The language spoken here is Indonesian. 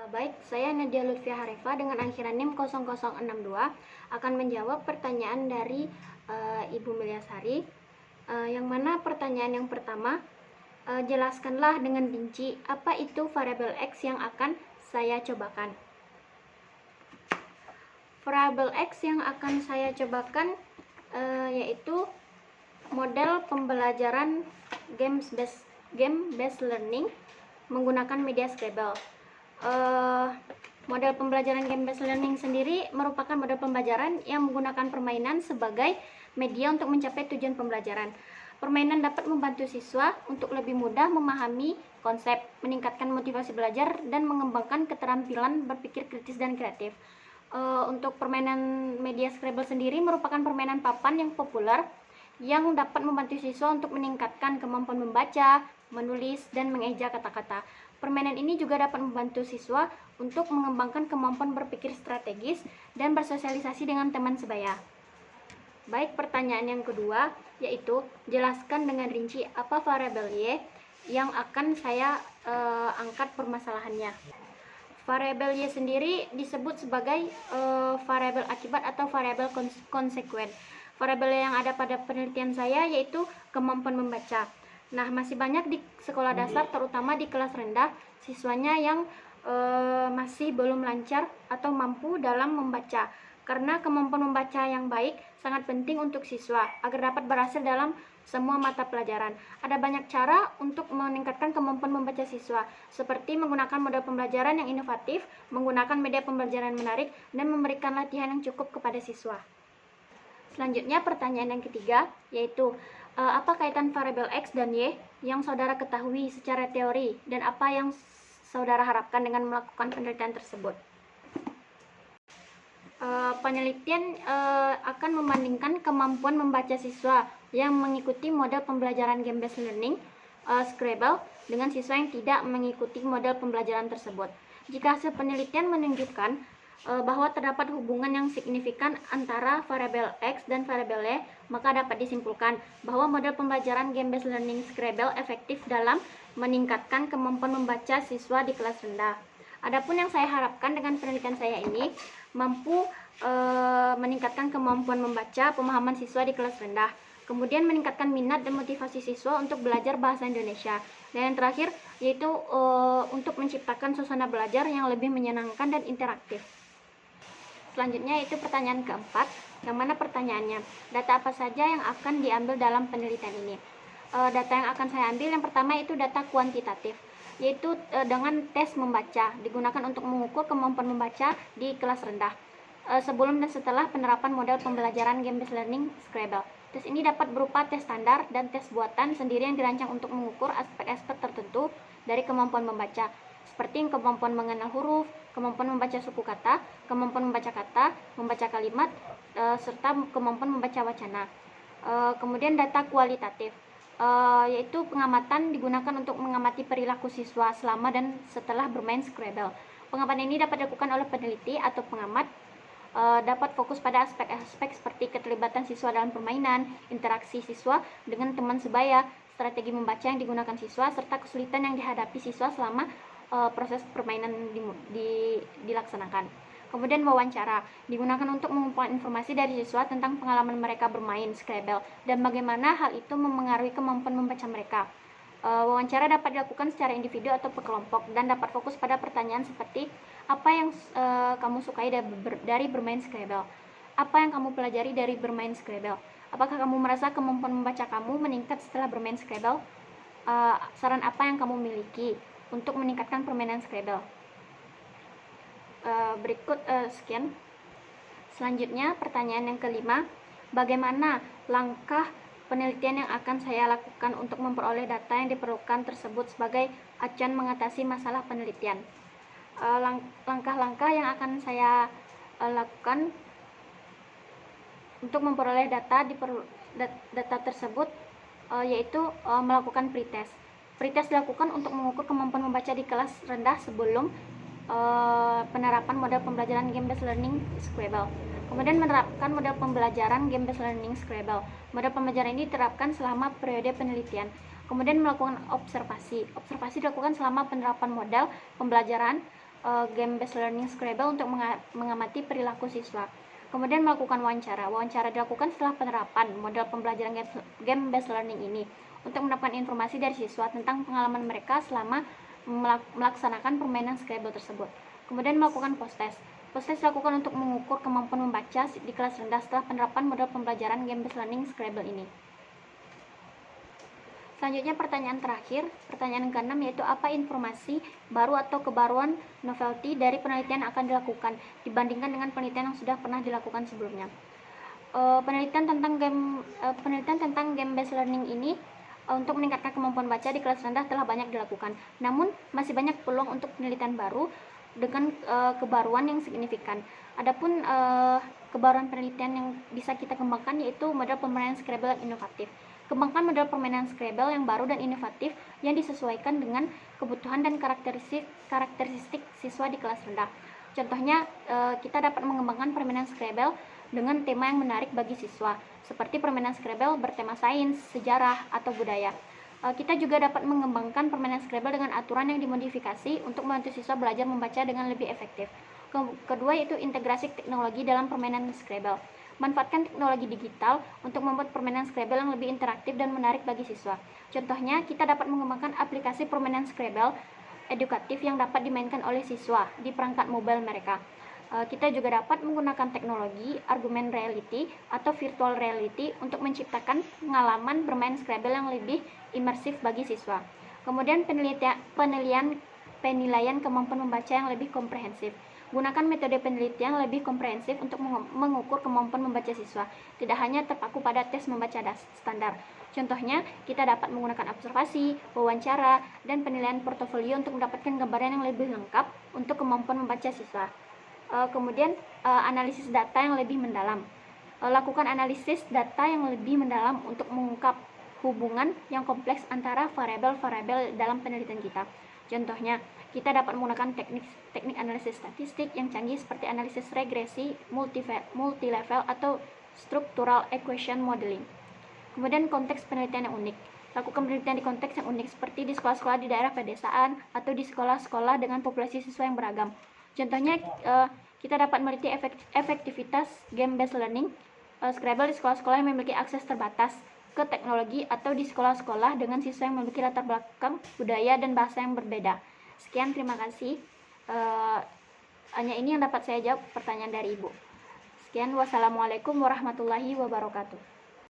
Baik, saya Nadia Lutfia Harefa dengan akhiran NIM 0062 akan menjawab pertanyaan dari Ibu Milyasari, yang mana pertanyaan yang pertama, jelaskanlah dengan rinci apa itu variabel X yang akan saya cobakan. Variabel X yang akan saya cobakan yaitu model pembelajaran game based learning menggunakan media Scrabble. Model pembelajaran game based learning sendiri merupakan model pembelajaran yang menggunakan permainan sebagai media untuk mencapai tujuan pembelajaran. Permainan dapat membantu siswa untuk lebih mudah memahami konsep, meningkatkan motivasi belajar, dan mengembangkan keterampilan berpikir kritis dan kreatif. Untuk permainan media Scrabble sendiri merupakan permainan papan yang populer yang dapat membantu siswa untuk meningkatkan kemampuan membaca, menulis, dan mengeja kata-kata. Permainan ini juga dapat membantu siswa untuk mengembangkan kemampuan berpikir strategis dan bersosialisasi dengan teman sebaya. Baik, pertanyaan yang kedua yaitu jelaskan dengan rinci apa variabel Y yang akan saya angkat permasalahannya. Variabel Y sendiri disebut sebagai variabel akibat atau variabel konsekuen. Variabel yang ada pada penelitian saya yaitu kemampuan membaca. Nah, masih banyak di sekolah dasar, terutama di kelas rendah, siswanya yang masih belum lancar atau mampu dalam membaca. Karena kemampuan membaca yang baik sangat penting untuk siswa agar dapat berhasil dalam semua mata pelajaran. Ada banyak cara untuk meningkatkan kemampuan membaca siswa, seperti menggunakan model pembelajaran yang inovatif, menggunakan media pembelajaran menarik, dan memberikan latihan yang cukup kepada siswa. Selanjutnya, pertanyaan yang ketiga yaitu apa kaitan variabel X dan Y yang saudara ketahui secara teori dan apa yang saudara harapkan dengan melakukan penelitian tersebut. Penelitian akan membandingkan kemampuan membaca siswa yang mengikuti model pembelajaran game based learning Scrabble dengan siswa yang tidak mengikuti model pembelajaran tersebut. Jika hasil penelitian menunjukkan bahwa terdapat hubungan yang signifikan antara variabel X dan variabel Y, maka dapat disimpulkan bahwa model pembelajaran game based learning Scrabble efektif dalam meningkatkan kemampuan membaca siswa di kelas rendah. Adapun yang saya harapkan dengan penelitian saya ini mampu meningkatkan kemampuan membaca pemahaman siswa di kelas rendah, kemudian meningkatkan minat dan motivasi siswa untuk belajar bahasa Indonesia, dan yang terakhir yaitu untuk menciptakan suasana belajar yang lebih menyenangkan dan interaktif. Selanjutnya itu pertanyaan keempat, yang mana pertanyaannya, data apa saja yang akan diambil dalam penelitian ini? Data yang akan saya ambil yang pertama itu data kuantitatif, yaitu dengan tes membaca, digunakan untuk mengukur kemampuan membaca di kelas rendah sebelum dan setelah penerapan model pembelajaran game based learning Scrabble. Tes ini dapat berupa tes standar dan tes buatan sendiri yang dirancang untuk mengukur aspek-aspek tertentu dari kemampuan membaca, seperti kemampuan mengenal huruf, kemampuan membaca suku kata, kemampuan membaca kata, membaca kalimat, serta kemampuan membaca wacana. Kemudian data kualitatif, yaitu pengamatan digunakan untuk mengamati perilaku siswa selama dan setelah bermain Scrabble. Pengamatan ini dapat dilakukan oleh peneliti atau pengamat, dapat fokus pada aspek-aspek seperti keterlibatan siswa dalam permainan, interaksi siswa dengan teman sebaya, strategi membaca yang digunakan siswa, serta kesulitan yang dihadapi siswa selama proses permainan dilaksanakan. Kemudian wawancara, digunakan untuk mengumpulkan informasi dari siswa tentang pengalaman mereka bermain Scrabble dan bagaimana hal itu memengaruhi kemampuan membaca mereka. Wawancara dapat dilakukan secara individu atau per kelompok dan dapat fokus pada pertanyaan seperti apa yang kamu sukai dari bermain Scrabble, apa yang kamu pelajari dari bermain Scrabble, apakah kamu merasa kemampuan membaca kamu meningkat setelah bermain Scrabble, saran apa yang kamu miliki untuk meningkatkan permainan Scrabble. Berikut sekian. Selanjutnya pertanyaan yang kelima, bagaimana langkah penelitian yang akan saya lakukan untuk memperoleh data yang diperlukan tersebut sebagai acuan mengatasi masalah penelitian. Langkah-langkah yang akan saya lakukan untuk memperoleh data tersebut yaitu melakukan pretest. Pretest dilakukan untuk mengukur kemampuan membaca di kelas rendah sebelum penerapan model pembelajaran game based learning Scrabble. Kemudian menerapkan model pembelajaran game based learning Scrabble. Model pembelajaran ini diterapkan selama periode penelitian. Kemudian melakukan observasi. Observasi dilakukan selama penerapan model pembelajaran game based learning Scrabble untuk mengamati perilaku siswa. Kemudian melakukan wawancara. Wawancara dilakukan setelah penerapan model pembelajaran game based learning ini untuk mendapatkan informasi dari siswa tentang pengalaman mereka selama melaksanakan permainan Scrabble tersebut. Kemudian melakukan post-test. Post-test dilakukan untuk mengukur kemampuan membaca di kelas rendah setelah penerapan model pembelajaran game based learning Scrabble ini. Selanjutnya pertanyaan terakhir, pertanyaan ke-6, yaitu apa informasi baru atau kebaruan novelty dari penelitian yang akan dilakukan dibandingkan dengan penelitian yang sudah pernah dilakukan sebelumnya. Penelitian tentang game based learning ini untuk meningkatkan kemampuan baca di kelas rendah telah banyak dilakukan. Namun masih banyak peluang untuk penelitian baru dengan kebaruan yang signifikan. Adapun kebaruan penelitian yang bisa kita kembangkan yaitu model permainan Scrabble yang inovatif. Kembangkan model permainan Scrabble yang baru dan inovatif yang disesuaikan dengan kebutuhan dan karakteristik siswa di kelas rendah. Contohnya, kita dapat mengembangkan permainan Scrabble dengan tema yang menarik bagi siswa, seperti permainan Scrabble bertema sains, sejarah, atau budaya. Kita juga dapat mengembangkan permainan Scrabble dengan aturan yang dimodifikasi untuk membantu siswa belajar membaca dengan lebih efektif. Kedua, yaitu integrasi teknologi dalam permainan Scrabble. Manfaatkan teknologi digital untuk membuat permainan Scrabble yang lebih interaktif dan menarik bagi siswa. Contohnya, kita dapat mengembangkan aplikasi permainan Scrabble edukatif yang dapat dimainkan oleh siswa di perangkat mobile mereka. Kita juga dapat menggunakan teknologi augmented reality atau virtual reality untuk menciptakan pengalaman bermain Scrabble yang lebih imersif bagi siswa. Kemudian penilaian kemampuan membaca yang lebih komprehensif. Gunakan metode penelitian lebih komprehensif untuk mengukur kemampuan membaca siswa, tidak hanya terpaku pada tes membaca standar. Contohnya, kita dapat menggunakan observasi, wawancara, dan penilaian portofolio untuk mendapatkan gambaran yang lebih lengkap untuk kemampuan membaca siswa. Kemudian, analisis data yang lebih mendalam. Lakukan analisis data yang lebih mendalam untuk mengungkap hubungan yang kompleks antara variabel-variabel dalam penelitian kita. Contohnya, kita dapat menggunakan teknik analisis statistik yang canggih seperti analisis regresi, multilevel, atau structural equation modeling. Kemudian konteks penelitian yang unik. Lakukan penelitian di konteks yang unik seperti di sekolah-sekolah di daerah pedesaan atau di sekolah-sekolah dengan populasi siswa yang beragam. Contohnya, kita dapat meneliti efektivitas game-based learning Scrabble di sekolah-sekolah yang memiliki akses terbatas ke teknologi atau di sekolah-sekolah dengan siswa yang memiliki latar belakang budaya dan bahasa yang berbeda. Sekian, terima kasih. Hanya ini yang dapat saya jawab pertanyaan dari Ibu. Sekian, wassalamualaikum warahmatullahi wabarakatuh.